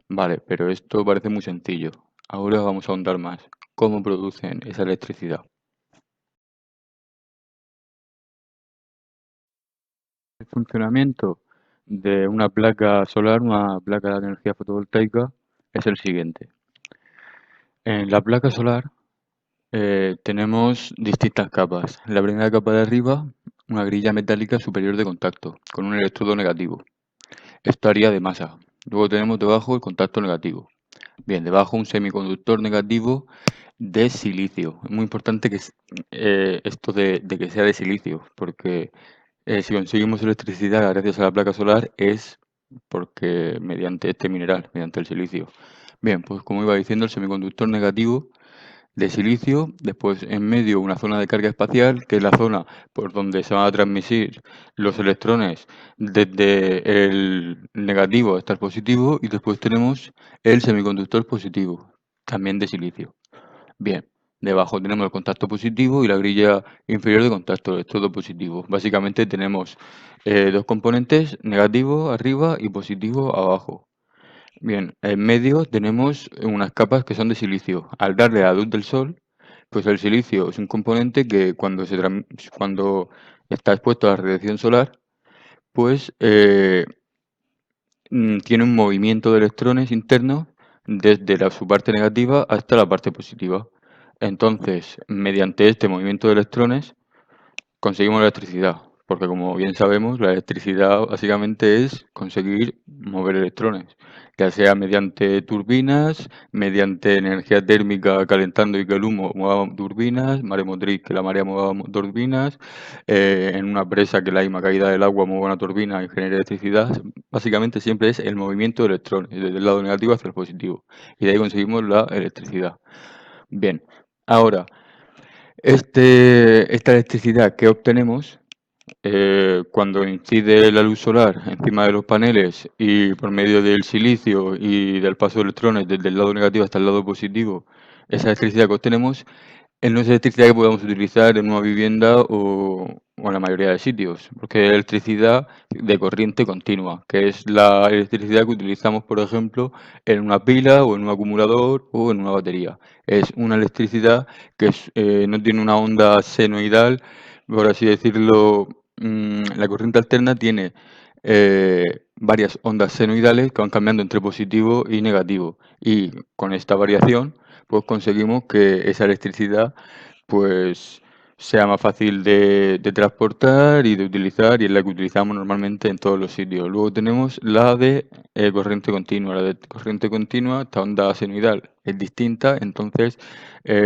Vale, pero esto parece muy sencillo. Ahora vamos a ahondar más. ¿Cómo producen esa electricidad? El funcionamiento de una placa solar, una placa de energía fotovoltaica, es el siguiente. En la placa solar tenemos distintas capas. La primera capa de arriba, una grilla metálica superior de contacto, con un electrodo negativo. Esto haría de masa. Luego tenemos debajo el contacto negativo. Bien, debajo un semiconductor negativo de silicio. Es muy importante que esto de que sea de silicio, porque si conseguimos electricidad gracias a la placa solar es porque mediante este mineral, mediante el silicio. Bien, pues como iba diciendo, el semiconductor negativo de silicio, después en medio una zona de carga espacial, que es la zona por donde se van a transmitir los electrones desde el negativo hasta el positivo, y después tenemos el semiconductor positivo, también de silicio. Bien, debajo tenemos el contacto positivo y la grilla inferior de contacto, es todo positivo. Básicamente tenemos dos componentes, negativo arriba y positivo abajo. Bien, en medio tenemos unas capas que son de silicio. Al darle la luz del sol, pues el silicio es un componente que cuando está expuesto a la radiación solar, pues tiene un movimiento de electrones internos desde su parte negativa hasta la parte positiva. Entonces, mediante este movimiento de electrones, conseguimos electricidad, porque como bien sabemos, la electricidad básicamente es conseguir mover electrones, ya sea mediante turbinas, mediante energía térmica calentando y que el humo mueva turbinas, maremotriz que la marea mueva turbinas, en una presa que la misma caída del agua mueva una turbina y genere electricidad. Básicamente siempre es el movimiento de electrones, desde el lado negativo hacia el positivo, y de ahí conseguimos la electricidad. Bien, ahora, esta electricidad que obtenemos cuando incide la luz solar encima de los paneles y por medio del silicio y del paso de electrones desde el lado negativo hasta el lado positivo, esa electricidad que obtenemos no es electricidad que podamos utilizar en una vivienda o en la mayoría de sitios, porque es electricidad de corriente continua, que es la electricidad que utilizamos, por ejemplo, en una pila o en un acumulador o en una batería. Es una electricidad que no tiene una onda senoidal, por así decirlo. La corriente alterna tiene varias ondas senoidales que van cambiando entre positivo y negativo, y con esta variación pues conseguimos que esa electricidad pues sea más fácil de transportar y de utilizar, y es la que utilizamos normalmente en todos los sitios. Luego tenemos la de corriente continua. La de corriente continua, esta onda senoidal es distinta, entonces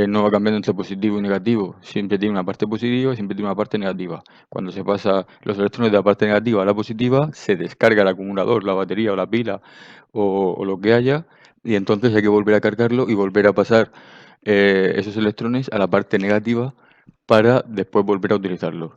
no va cambiando entre positivo y negativo. Siempre tiene una parte positiva y siempre tiene una parte negativa. Cuando se pasa los electrones de la parte negativa a la positiva, se descarga el acumulador, la batería o la pila o lo que haya, y entonces hay que volver a cargarlo y volver a pasar esos electrones a la parte negativa para después volver a utilizarlos.